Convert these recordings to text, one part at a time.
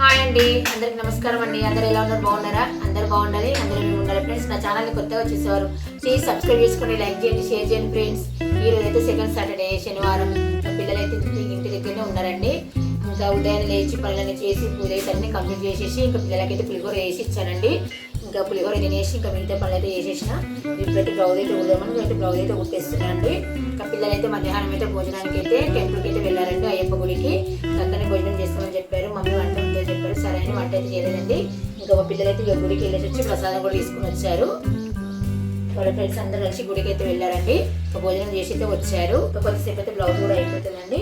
Hi అండి, అందరికి నమస్కారం అండి. అందరు ఎలా ఉన్నారు? బాగున్నారా? అందరు బాగుండాలి, అందరూ మేము ఉండాలి ఫ్రెండ్స్. నా ఛానల్ని కొత్తగా వచ్చేసేవారు ప్లీజ్ సబ్స్క్రైబ్ చేసుకొని లైక్ చేయండి, షేర్ చేయండి ఫ్రెండ్స్. ఈరోజు అయితే సెకండ్ సాటర్డే, శనివారం. పిల్లలు అయితే ఇంటి దగ్గరనే ఉన్నారండి. ఇంకా ఉదయం లేచి పనులన్నీ చేసి పూజ అన్ని కంప్లీట్ చేసేసి ఇంకా పిల్లలకైతే పులిహోర వేసి ఇచ్చానండి. ఇంకా పులిహోర తినేసి ఇంకా మిగతా పనులు అయితే చేసేసిన. ఇప్పుడైతే బ్లౌజ్ అయితే కుడదామని అయితే బ్లౌజ్ అయితే కుట్టేస్తున్నాను అండి. ఇంకా పిల్లలు అయితే మధ్యాహ్నం అయితే భోజనానికి అయితే టెంపుల్కి అయితే వెళ్ళారండి, అయ్యప్ప గుడికి. అక్కడనే భోజనం చేస్తామని చెప్పారు, మమ్మీ వంట ఉందని చెప్పారు. సరే అని వంట అయితే చేయలేదండి. ఇంకా మా పిల్లలు అయితే గుడికి వెళ్ళేసి వచ్చి ప్రసాదం కూడా తీసుకుని వచ్చారు. వాళ్ళ ఫ్రెండ్స్ అందరూ కలిసి గుడికి అయితే వెళ్ళారండి. భోజనం చేసి అయితే వచ్చారు. కొద్దిసేపు అయితే బ్లౌజ్ కూడా అయిపోతుందండి.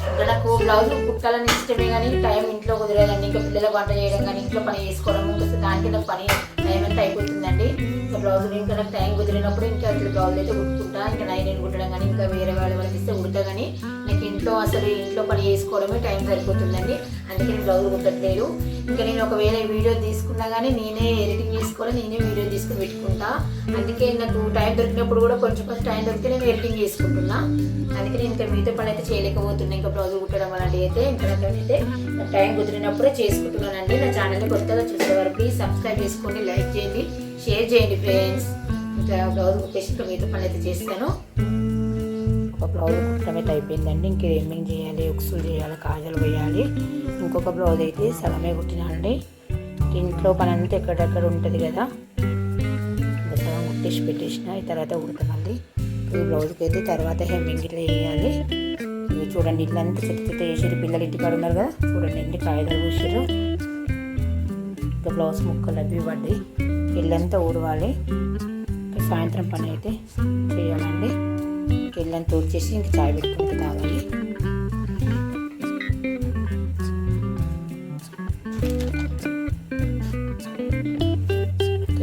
ఇంకా నాకు బ్లౌజ్ కుట్టాలని ఇష్టమే కానీ టైం ఇంట్లో కుదరదండి. ఇంకా పిల్లల వంట చేయడం కానీ ఇంట్లో పని చేసుకోవడం ఇంకా దానికి నాకు పని టైం అంతా అయిపోతుందండి. ఇంకా బ్లౌజ్ ఇంకా నాకు టైం కుదిరినప్పుడు ఇంకా అట్లా బ్లౌజ్ అయితే కుట్టుకుంటా. ఇంకా నేను కుట్టడం కానీ ఇంకా వేరే వాళ్ళకి ఇస్తే కుడతా. కానీ నాకు ఇంట్లో పని చేసుకోవడమే టైం సరిపోతుందండి. అందుకే నేను బ్లౌజ్ కుట్టట్లేదు. ఇంకా నేను ఒకవేళ వీడియో తీసుకున్నా కానీ నేనే ఎడిటింగ్ చేసుకోవాలి, నేనే వీడియో తీసుకుని పెట్టుకుంటా. అందుకే నాకు టైం దొరికినప్పుడు కూడా కొంచెం టైం దొరికితే నేను ఎడిటింగ్ చేసుకుంటున్నా. అందుకే నేను ఇంకా మిగతా పని అయితే చేయలేకపోతున్నా. ఇంకా బ్లౌజ్ కుట్టడం అలాంటివి అయితే ఇంకా అయితే టైం కుదిరినప్పుడే చేసుకుంటున్నానండి. నా ఛానల్ని కొత్తగా చూసేవారు ప్లీజ్ సబ్స్క్రైబ్ చేసుకోండి, లైక్ చేయండి, షేర్ చేయండి ఫ్రెండ్స్. ఇంకా బ్లౌజ్ కుట్టేసి ఇంకా మిగతా పని అయితే చేస్తాను. ఒక బ్లౌజ్ కుట్టడం అయితే అయిపోయిందండి. ఇంక ఏమేం చేయాలి, ఉక్సులు చేయాలి, కాజలు వేయాలి. ఇంకొక బ్లౌజ్ అయితే సగమే కుట్టినానండి. ఇంట్లో పని అంతా ఎక్కడెక్కడ ఉంటుంది కదా, సగం కుట్టేసి పెట్టేసిన. ఈ తర్వాత కుడతామండి. ఈ బ్లౌజ్కి అయితే తర్వాత హెమ్మింగ్ ఇట్లా వేయాలి. ఇవి చూడండి, ఇల్లంతా చెత్త వేసారు. పిల్లలు ఇంటికాడ ఉన్నారు కదా, చూడండి ఎన్ని కాయలు పూసారు. ఇంకా బ్లౌజ్ ముక్కలు అవి పడ్డాయి. ఇల్లంతా ఊడవాలి. ఇంకా సాయంత్రం పని అయితే చేయాలండి. ఇల్లంతా ఊడ్చేసి ఇంకా చాయ్ పెట్టుకుంటూ తాగాలి.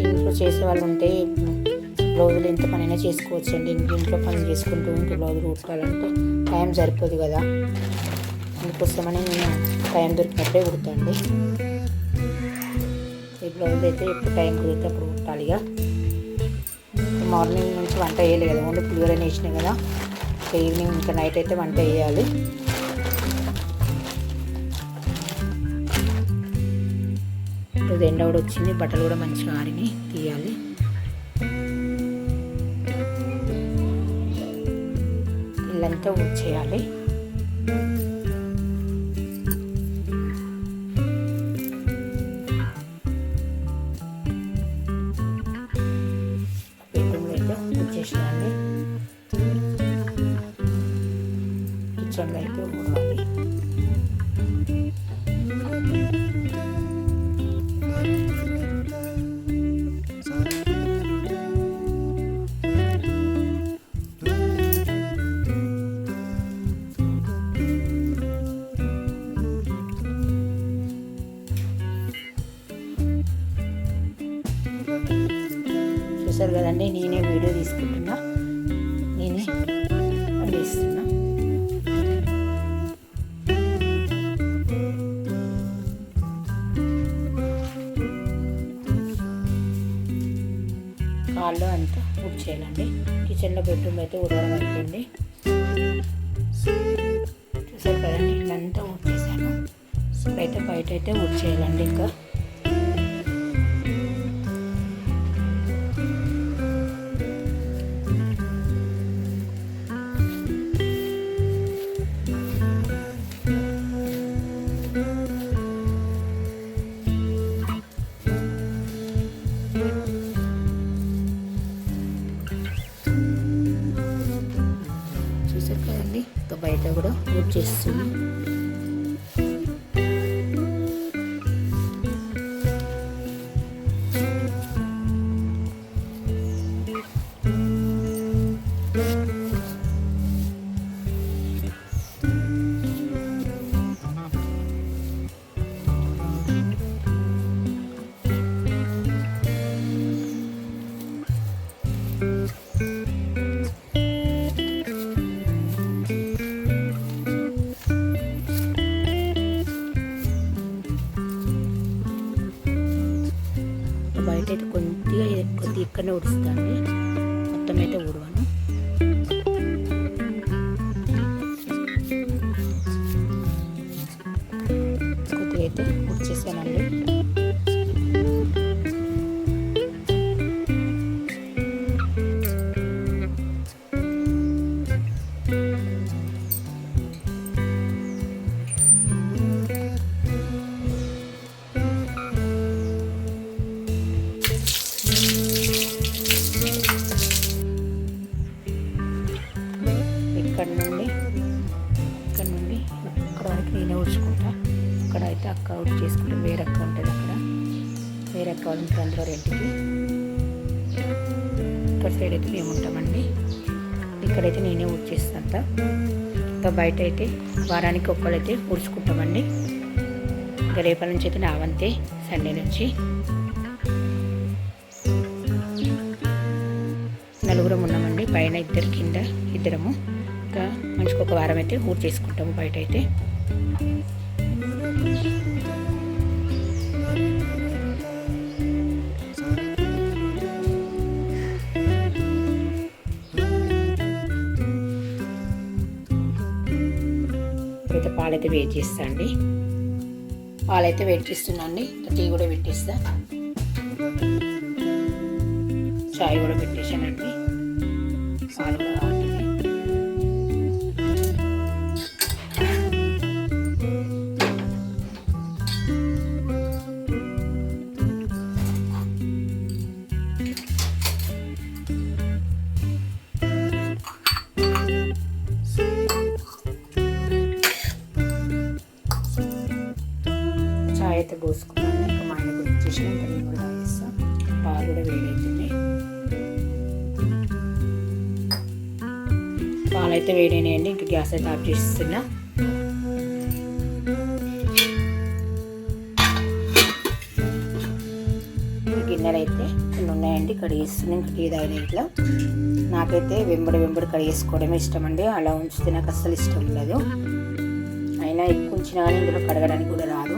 ఇంట్లో చేసే వాళ్ళు ఉంటే బ్లౌజులు ఎంత పనైనా చేసుకోవచ్చు అండి. ఇంట్లో పని చేసుకుంటూ ఇంకా బ్లౌజులు కుట్టాలంటే టైం సరిపోదు కదా, అందుకోసమని నేను టైం దొరికినప్పుడే కుడతాండి. ఈ బ్లౌజ్ అయితే ఎప్పుడు టైం కుదిరితే అప్పుడు కుట్టాలిగా. మార్నింగ్ నుంచి వంట వేయాలి కదా, ఓన్లీ పులిహోర వేసినాం కదా. ఇంకా ఈవినింగ్ ఇంకా నైట్ అయితే వంట వేయాలి. రోజు ఎండ కూడా వచ్చింది, బట్టలు కూడా మంచిగా ఆరిని తీయాలి. ఇల్లంతా ఊడ్చేయాలి. చేసినండి కిచెన్లో అయితే ఊడాలి. చూసారు కదండి, నేనే వీడియో తీసుకుంటున్నా, నేనే వండిస్తున్నా. కాళ్ళు అంతా ఊడ్ చేయాలండి. కిచెన్లో బెడ్రూమ్ అయితే ఉడవడం అయిపోయింది. చూసారు కదండి, ఇల్లంతా ఊడ్ చేశాను. ఇప్పుడైతే బయట అయితే ఊడ్ చేయాలండి. ఇంకా ఇంకా బయట కూడా ఊడ్ చేస్తున్నాం. బయట అయితే కొద్దిగా ఇక్కడనే ఉడుస్తాను, మొత్తం అయితే ఊడవాను. కొద్దిగా అయితే వచ్చేసానండి. ఇక్కడ నుండి ఇక్కడ వరకు నేనే ఊడ్చుకుంటా. అక్కడ అయితే అక్క ఊడ్ చేసుకుంటే వేరే అక్క ఉంటుంది, అక్కడ వేరే అక్క వాళ్ళు ఉంటారు అందులో రెంట్కి. ఇక్కడ సైడ్ అయితే మేము ఉంటామండి. ఇక్కడైతే నేనే ఊడ్ చేస్తాను. ఇంకా బయట అయితే వారానికి ఒక్కరైతే ఊడ్చుకుంటామండి. ఇంకా రేపటి నుంచి అయితే నావంతే, సండే నుంచి నలుగురం ఉన్నామండి. పైన ఇద్దరు, కింద ఇద్దరము. ఇంకా మంచిగా ఒక వారం అయితే ఊరు చేసుకుంటాము బయట అయితే. ఇప్పుడైతే పాలైతే వెయిట్ చేస్తా అండి. పాలైతే వెయిట్ చేస్తున్నా అండి. టీ కూడా పెట్టేస్తా, చాయ్ కూడా పెట్టేసానండి. పాలు కూడా కాగుతుంది. చాయ్ అయితే పోసుకున్నాను. ఇంకా మా ఆయన కూడా ఇచ్చేసాను. ఇంకా నేను కూడా తాగేస్తాను. పాలు కూడా వేడవుతుంది. పాలు అయితే వేడైనాయండి. ఇంకా గ్యాస్ అయితే ఆఫ్ చేస్తున్నా. గిన్నెలు అయితే కొన్ని ఉన్నాయండి, కడిగేస్తున్నాయి. ఇంకా టీ తాగిన ఇట్లా నాకైతే వెంబడి కడిగేసుకోవడమే ఇష్టం అండి. అలా ఉంచితే నాకు అస్సలు ఇష్టం ఉండదు. అయినా ఎక్కువ ఉంచినా కానీ ఇందులో కడగడానికి కూడా రాదు.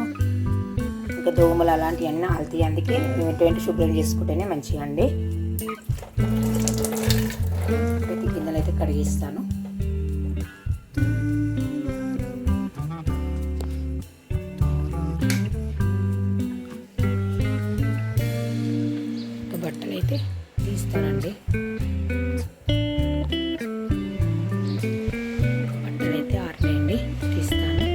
ఇంకా దోమలు అలాంటివన్నీ ఆల్తాయి. అందుకే వెంట శుభ్రం చేసుకుంటేనే మంచిగా అండి. ప్రతి గిన్నెలు అయితే కడిగిస్తాను. బట్టలు అయితే తీస్తానండి. బట్టలు అయితే ఆరినాయండి, తీస్తాను.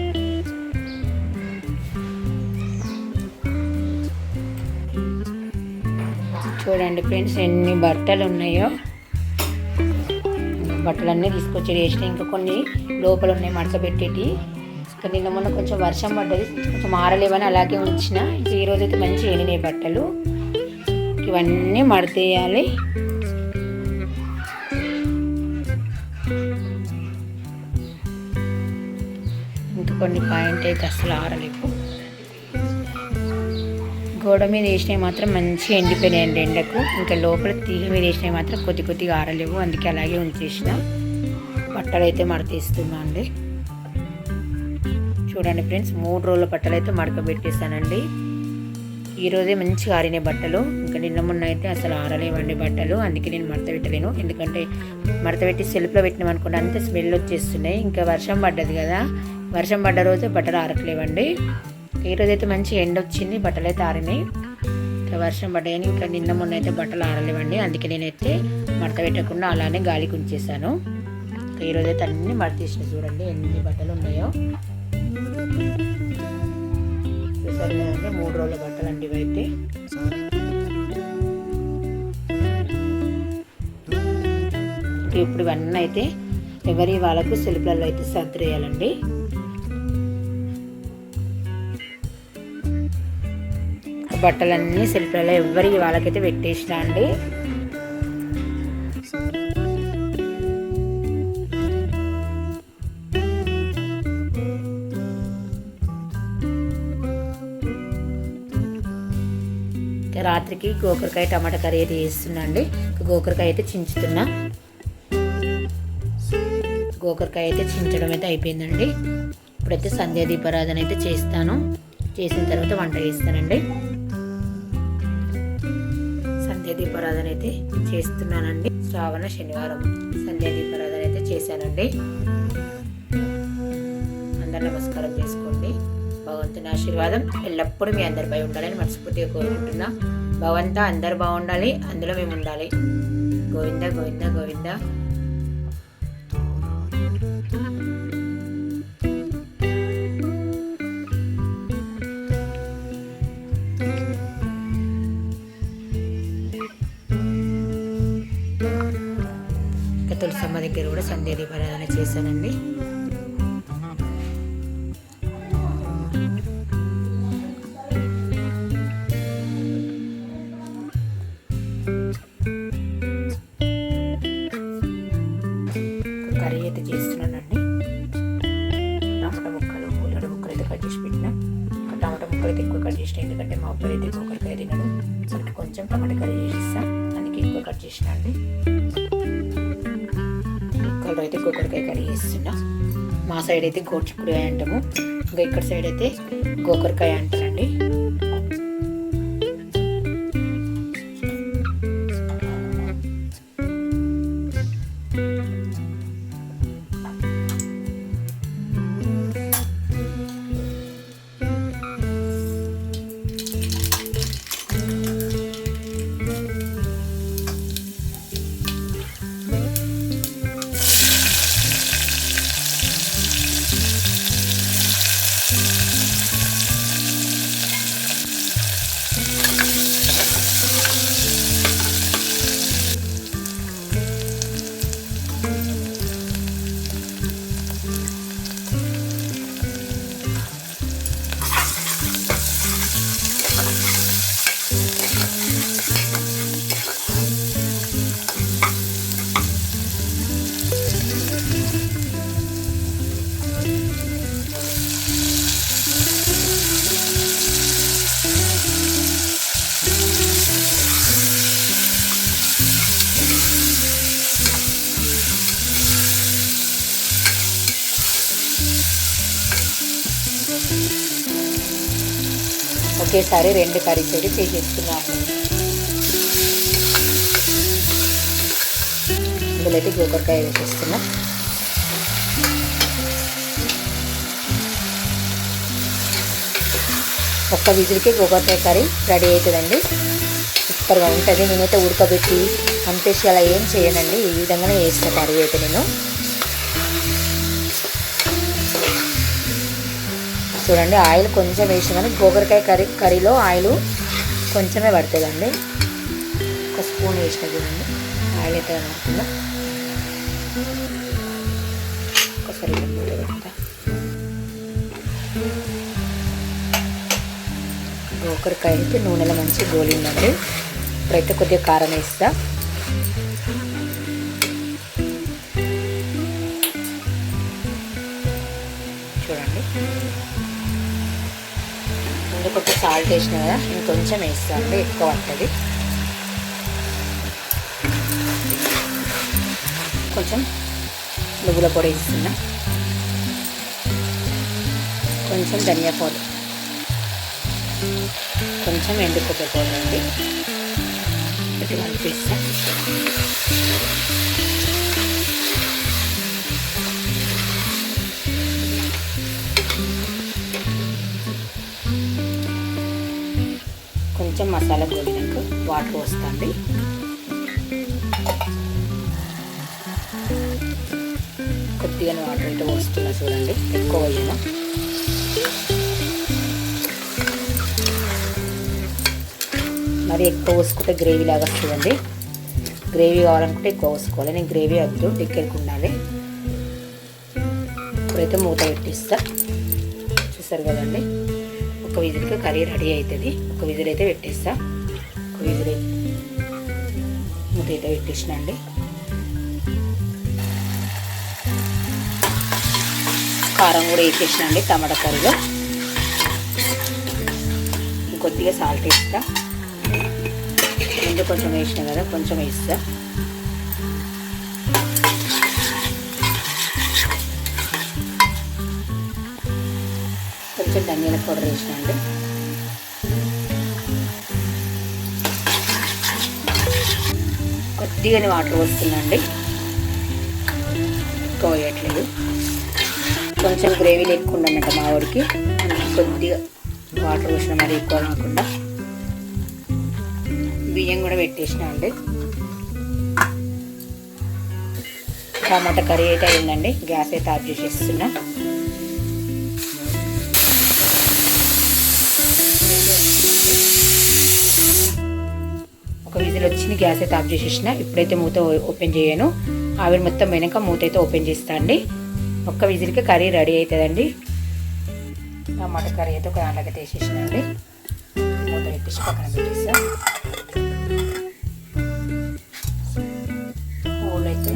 చూడండి ఫ్రెండ్స్ ఎన్ని బట్టలు ఉన్నాయో. బట్టలన్నీ తీసుకొచ్చి వేసిన. ఇంకా కొన్ని లోపల ఉన్నాయి మడత పెట్టేటి. ఇంకా నిన్న మొన్న కొంచెం వర్షం పడ్డది, కొంచెం ఆరలేవని అలాగే ఉంచిన. ఇంకా ఈరోజు అయితే మంచి ఎండినాయి బట్టలు. ఇవన్నీ మడతేయాలి. ఇంకా కొన్ని పాయింట్ అయితే అసలు ఆరలేవు. గోడ మీద వేసినవి మాత్రం మంచిగా ఎండిపోయినాయండి ఎండకు. ఇంకా లోపల తీగ మీద వేసినవి మాత్రం కొద్దిగా ఆరలేవు. అందుకే అలాగే ఉంచేసిన. బట్టలు అయితే మడతేస్తున్నా అండి. చూడండి ఫ్రెండ్స్ 3 రోజుల బట్టలు అయితే మడకబెట్టేసానండి. ఈరోజే మంచిగా ఆరినాయి బట్టలు. ఇంకా నిన్న మొన్న అయితే అసలు ఆరలేవండి బట్టలు. అందుకే నేను మడత పెట్టలేను. ఎందుకంటే మడత పెట్టి సెల్ఫ్లో పెట్టినామనుకోండి అంతే స్మెల్ వచ్చేస్తున్నాయి. ఇంకా వర్షం పడ్డది కదా, వర్షం పడ్డ రోజే బట్టలు ఆరట్లేవండి. ఈరోజైతే మంచి ఎండ వచ్చింది, బట్టలు అయితే ఆరినాయి. ఇంకా వర్షం పడ్డాయని ఇంకా నిన్న మొన్న అయితే బట్టలు ఆరలేవండి. అందుకే నేనైతే మడత పెట్టకుండా అలానే గాలికి ఉంచేసాను. ఇంకా ఈరోజైతే అన్నీ మడత తీసిన. చూడండి ఎన్ని బట్టలు ఉన్నాయో. చూసారు కదండి 3 రోజుల బట్టలు అండి ఇవైతే. ఇప్పుడు ఇవన్నీ అయితే ఎవరి వాళ్ళకు సెల్ఫ్లలో అయితే సర్దిరేయాలండి. బట్టలన్నీ సెల్ఫ్లలో ఎవరి వాళ్ళకైతే పెట్టేసినా అండి. రాత్రికి గోకరకాయ టమాటా కర్రీ అయితే చేస్తున్నా అండి. గోకరకాయ అయితే చించుతున్నా. గోకరకాయ అయితే చించడం అయితే అయిపోయిందండి. ఇప్పుడైతే సంధ్యా దీపారాధన అయితే చేస్తాను. చేసిన తర్వాత వంట చేస్తానండి. సంధ్యా దీపారాధన అయితే చేస్తున్నానండి. శ్రావణ శనివారం సంధ్యా దీపారాధన అయితే చేశానండి. అందరూ నమస్కారం చేసుకోండి. భగవంతుని ఆశీర్వాదం ఎల్లప్పుడూ మీ అందరిపై ఉండాలని మనస్ఫూర్తిగా కోరుకుంటున్నా. భగవంతా అందరు బాగుండాలి, అందులో మేము ఉండాలి. గోవింద గోవింద గోవింద. తులసమ్మ దగ్గర కూడా సంధ్య దీపారాధన చేశానండి. కర్రీ అయితే చేస్తున్నానండి. టమాటా ముక్కలు, ఉల్లిగడ్డ ముక్కలు అయితే కట్ చేసి పెట్టిన. టమాటా ముక్కలు అయితే ఎక్కువ కట్ చేసిన, ఎందుకంటే మా అబ్బాయి అయితే కొబ్బరికాయ తినడు. మనకి కొంచెం టమాటా కర్రీ చేసిస్తా, అందుకే ఎక్కువ కట్ చేసిన అండి. ముక్కలు అయితే గోకరకాయ కర్రీ చేస్తున్నా. మా సైడ్ అయితే గోడ్చిక్కుడుకాయ అంటాము, ఇంకా ఇక్కడ సైడ్ అయితే గోకరకాయ అంటారండి. ఒకేసారి 2 కర్రీస్ అయితే చేసేసుకున్నాము. ఇందులో అయితే గోకరకాయ వేసేస్తున్నాం. ఒక్క విజిల్కి గోకరకాయ కర్రీ రెడీ అవుతుందండి. సూపర్గా ఉంటుంది. నేనైతే ఉడకబెట్టి అంతేసి అలా ఏం చేయనండి, ఈ విధంగానే వేసిన కర్రీ అయితే నేను. చూడండి, ఆయిల్ కొంచెం వేసిన, కానీ గోకరకాయ కర్రీలో ఆయిల్ కొంచెమే పడుతుందండి. ఒక స్పూన్ వేసిన చూడండి, ఆయిల్ అయితే పడుతుందా. ఒకసారి పెడతా. గోకరకాయ అయితే నూనెలో మంచి గోలిందండి. ఇప్పుడైతే కొద్దిగా కారం వేస్తా. చూడండి, కొంచెం సాల్ట్ వేసిన కదా, ఇంకొంచెం వేస్తాను, ఎక్కువ పడుతుంది. కొంచెం నువ్వుల పొడి వేస్తున్నా, కొంచెం ధనియా పౌడర్, కొంచెం ఎండు కొబ్బరి పౌడర్ అండి. పెట్టి కలిపిస్తా. కొంచెం మసాలా గోలినాక వాటర్ పోస్తాండి. కొద్దిగా వాటర్ అయితే పోస్తున్నా చూడండి, ఎక్కువ పోయినా. మరి ఎక్కువ పోసుకుంటే గ్రేవీ లాగా వస్తుందండి. గ్రేవీ కావాలనుకుంటే ఎక్కువ పోసుకోవాలి. నేను గ్రేవీ వద్దు, దగ్గరికి ఉండాలి. ఇప్పుడైతే మూత పెట్టిస్తా. చూసారు కదండి, ఒక విజిల్కి కర్రీ రెడీ అవుతుంది. ఒక విజిల్ అయితే పెట్టేస్తా. ఒక విజిల్ మూత అయితే పెట్టేసిన అండి. కారం కూడా వేసేసిన అండి టమాటా కర్రీలో. కొద్దిగా సాల్ట్ వేస్తా. ముందు కొంచెం వేసిన కదా, కొంచెం వేస్తా. కొంచెం ధనియాల పౌడర్ వేసిన అండి. కొద్దిగానే వాటర్ పోస్తుందండి, ఎక్కువ వేయట్లేదు. కొంచెం గ్రేవీ లేకుండా అన్నట్టు మా వాడికి, కొద్దిగా వాటర్ పోసిన మరి ఎక్కువ కాకుండా. బియ్యం కూడా పెట్టేసిన అండి. టమాటా కర్రీ అయితే అయిందండి. గ్యాస్ అయితే ఆఫ్ చేసేస్తున్నా. ఒక విజిల్ వచ్చింది, గ్యాస్ అయితే ఆఫ్ చేసేసిన. ఇప్పుడైతే మూత ఓపెన్ చేయను, ఆవిరి మొత్తం పోయినాక మూత అయితే ఓపెన్ చేస్తా అండి. ఒక్క విజిల్కి కర్రీ రెడీ అవుతుందండి. టమాటా కర్రీ అయితే ఒక దాంట్లోకి తీసేసిన అండి. మూత పెట్టేసి పక్కన పెట్టేస్తా. పూలు అయితే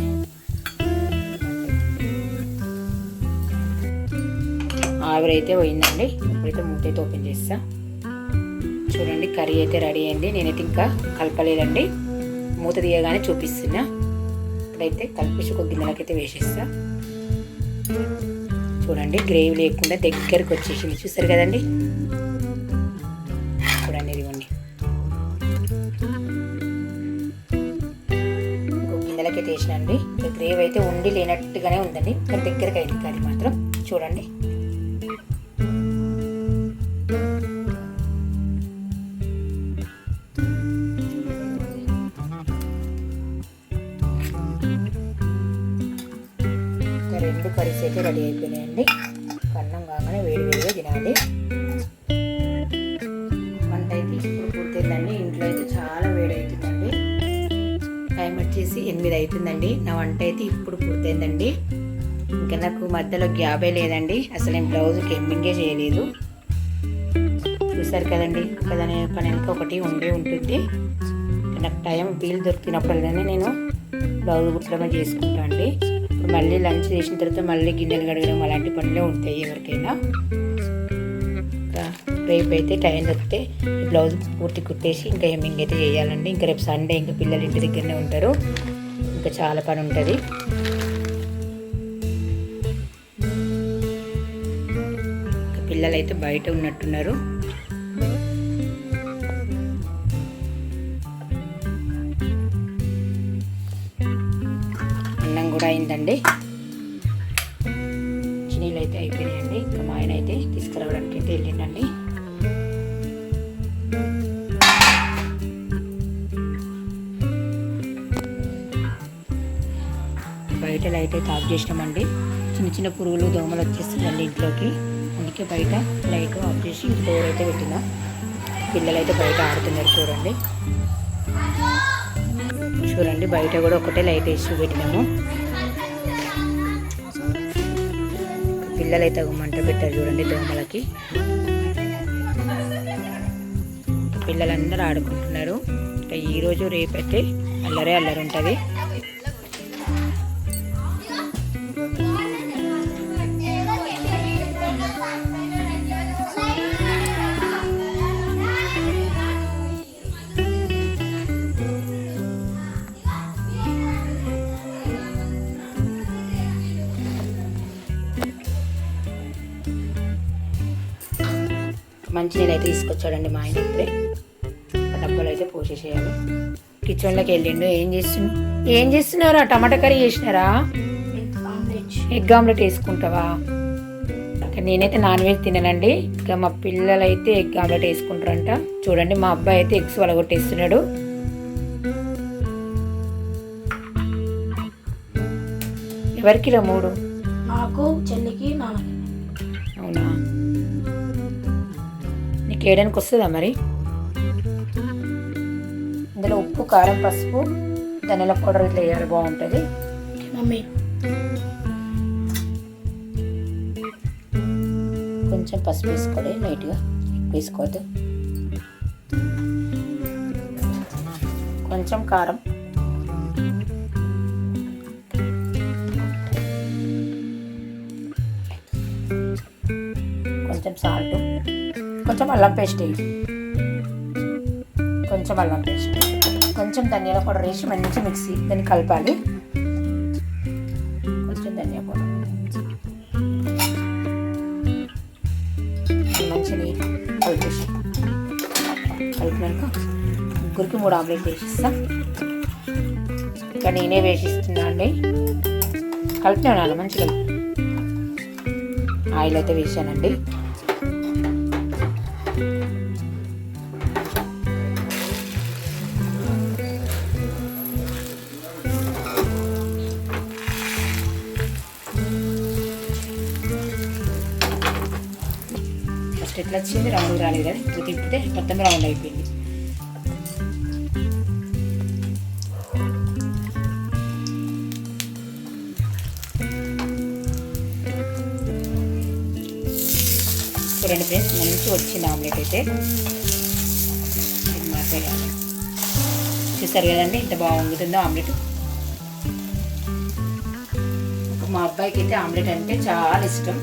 ఆవిరి అయితే పోయిందండి. ఇప్పుడైతే మూత అయితే ఓపెన్ చేస్తా. చూడండి కర్రీ అయితే రెడీ అయింది. నేనైతే ఇంకా కలపలేదండి, మూత తీయగానే చూపిస్తున్నా. ఇప్పుడైతే కలిపేసి ఒక గిన్నెలకైతే వేసేస్తా. చూడండి గ్రేవీ లేకుండా దగ్గరికి వచ్చేసింది, చూస్తారు కదండి. చూడండి ఇదిగోండి, ఇంకో గిన్నెలకైతే వేసినండి. గ్రేవీ అయితే ఉండి లేనట్టుగానే ఉందండి, కానీ దగ్గరికి అయింది కర్రీ మాత్రం. చూడండి రెండు కర్రీస్ అయితే రెడీ అయిపోయినాయండి. అన్నం కాగానే వేడివేడిగా తినాలి. వంట అయితే ఇప్పుడు పూర్తయిందండి. ఇంట్లో అయితే చాలా వేడి అవుతుందండి. టైం వచ్చేసి 8 అవుతుందండి. నా వంట అయితే ఇప్పుడు పూర్తయిందండి. ఇంకా నాకు మధ్యలో గ్యాబే లేదండి. అసలు నేను బ్లౌజ్కి హెమ్మింగే చేయలేదు. చూసారు కదండి, ఒకదాని పని వెనక ఒకటి ఉండే ఉంటుంది. నాకు టైం వీలు దొరికినప్పుడల్లానే నేను బ్లౌజ్ కుట్టడమే చేసుకుంటాను అండి. మళ్ళీ లంచ్ చేసిన తర్వాత మళ్ళీ గిన్నెలు కడగడం అలాంటి పనులే ఉంటాయి ఎవరికైనా. రేపు అయితే టైం దొరికితే ఈ బ్లౌజ్ పూర్తి కుట్టేసి ఇంకా హెమ్మింగ్ అయితే చేయాలండి. ఇంకా రేపు సండే, ఇంకా పిల్లలు ఇంటి దగ్గరనే ఉంటారు, ఇంకా చాలా పని ఉంటుంది. పిల్లలు అయితే బయట ఉన్నట్టున్నారు. అన్నం కూడా అయిందండి. చిన్నీళ్ళు అయితే అయిపోయినాయండి. ఇంకా మా ఆయన అయితే తీసుకురావడానికి అయితే వెళ్ళిందండి. బయట లైట్ అయితే ఆఫ్ చేసినామండి. చిన్న చిన్న పురుగులు దోమలు వచ్చేస్తుందండి ఇంట్లోకి, అందుకే బయట లైట్ ఆఫ్ చేసి డోర్ అయితే పెట్టినా. పిల్లలు అయితే బయట ఆడుతున్నారు. చూడండి చూడండి బయట కూడా ఒకటే లైట్ వేసి పెట్టినాము. పిల్లలు అయితే మంట పెట్టారు చూడండి దోమలకి. పిల్లలందరూ ఆడుకుంటున్నారు. ఈరోజు రేపైతే అల్లరే అల్లరి ఉంటుంది. మంచినీళ్ళు అయితే తీసుకొచ్చాడండి మా ఆయన. ఇప్పుడే డబ్బాలు అయితే పోసేసేయాలి. కిచెన్లోకి వెళ్ళిండు. ఏం చేస్తున్నారా? టమాటా కర్రీ చేసినారా? ఎగ్ ఆమ్లెట్ వేసుకుంటావా? నేనైతే నాన్ వెజ్ తిననండి. ఇంకా మా పిల్లలు అయితే ఎగ్ ఆమ్లెట్ వేసుకుంటారంట. చూడండి మా అబ్బాయి అయితే ఎగ్స్ వలగొట్టేస్తున్నాడు. ఎవరికి రా? 3 నాకు, చెల్లికి, నాన్నకి. అవునా? నీకు వేయడానికి వస్తుందా మరి? ఇందులో ఉప్పు, కారం, పసుపు, ధనియాల పౌడర్ ఇట్లా వేయాలి, బాగుంటుంది. మమ్మీ కొంచెం పసుపు వేసుకోవాలి, లైట్గా, ఎక్కువ వేసుకోవద్దు. కొంచెం కారం, కొంచెం సాల్ట్, కొంచెం అల్లం పేస్ట్ వేసి, కొంచెం అల్లం పేస్ట్, కొంచెం ధనియాల పౌడర్ వేసి మంచి మిక్సీ దాన్ని కలపాలి. కొంచెం ధనియా పౌడర్ మంచిగా కలిపేసి, కలిపినాక ముగ్గురికి 3 ఆమ్లెట్ వేసిస్తా. ఇంకా నేనే వేసిస్తున్నా అండి. కలిపినాను మంచిగా. ఆయిల్ అయితే వేసానండి. ఎట్లా వచ్చింది, రౌండ్ రాలేదు కదా. ఇప్పుడు తిప్పితే మొత్తం రౌండ్ అయిపోయింది. చూడండి ఫ్రెండ్స్, మంచిగా వచ్చింది ఆమ్లెట్ అయితే. ఇది మార్చేయాలి. చూస్తారు కదండి ఎంత బాగా వంగుతుందో ఆమ్లెట్. మా అబ్బాయికి అయితే ఆమ్లెట్ అంటే చాలా ఇష్టం.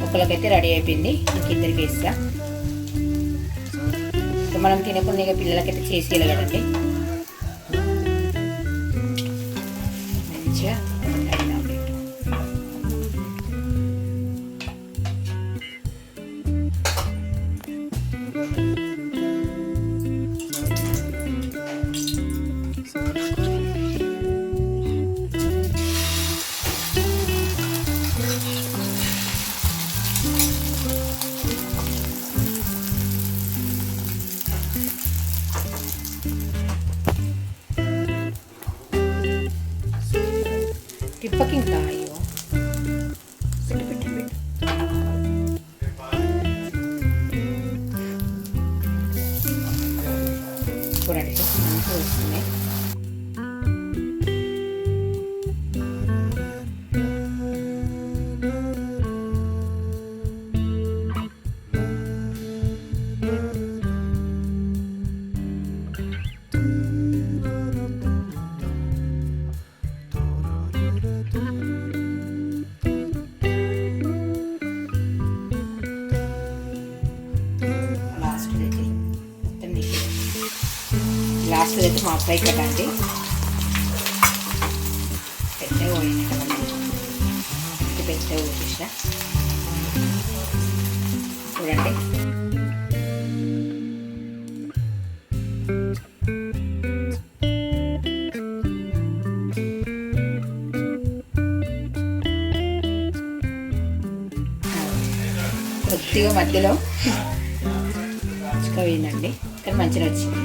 ఒకరికైతే రెడీ అయిపోయింది, ఇంకిద్దరికి వేస్తా. మనం తినకుండా ఇక పిల్లలకైతే చేసి వెళ్ళగలండి. మంచిగా ఆమ్లెట్. తిప్పకి ఇంకా అయ్యో పెట్టి చూడండి మంచిగా వస్తున్నాయి. లాస్ట్ అయితే మా అబ్బాయి కదండి పెద్దగా పోయినట్టు పెద్దగా వచ్చేసిన చూడండి. కొద్దిగా మధ్యలో చిక్క పోయిందండి, కానీ మంచిగా వచ్చింది.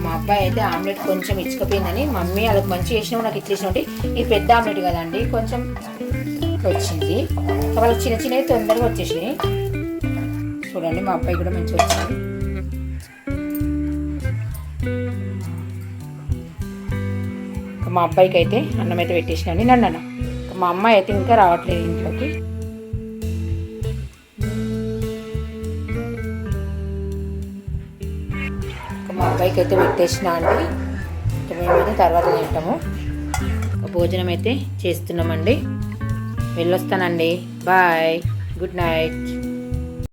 మా అబ్బాయి అయితే ఆమ్లెట్ కొంచెం ఇచ్చుకపోయిందని మమ్మీ వాళ్ళకి మంచిగా చేసినావు, నాకు ఇచ్చేసినట్టు. ఇది పెద్ద ఆమ్లెట్ కదండి, కొంచెం వచ్చింది. వాళ్ళకి చిన్న చిన్నవి తొందరగా వచ్చేసినాయి. చూడండి మా అబ్బాయి కూడా మంచిగా వచ్చింది. మా అబ్బాయికి అయితే అన్నం అయితే పెట్టేసినాను నన్ను. మా అమ్మాయి అయితే ఇంకా రావట్లేదు ఇంట్లోకి. మా అబ్బాయికి అయితే పెట్టేసిన అండి. మేమైతే తర్వాత తింటాము. భోజనం అయితే చేస్తున్నామండి. వెళ్ళొస్తానండి. Bye, good night.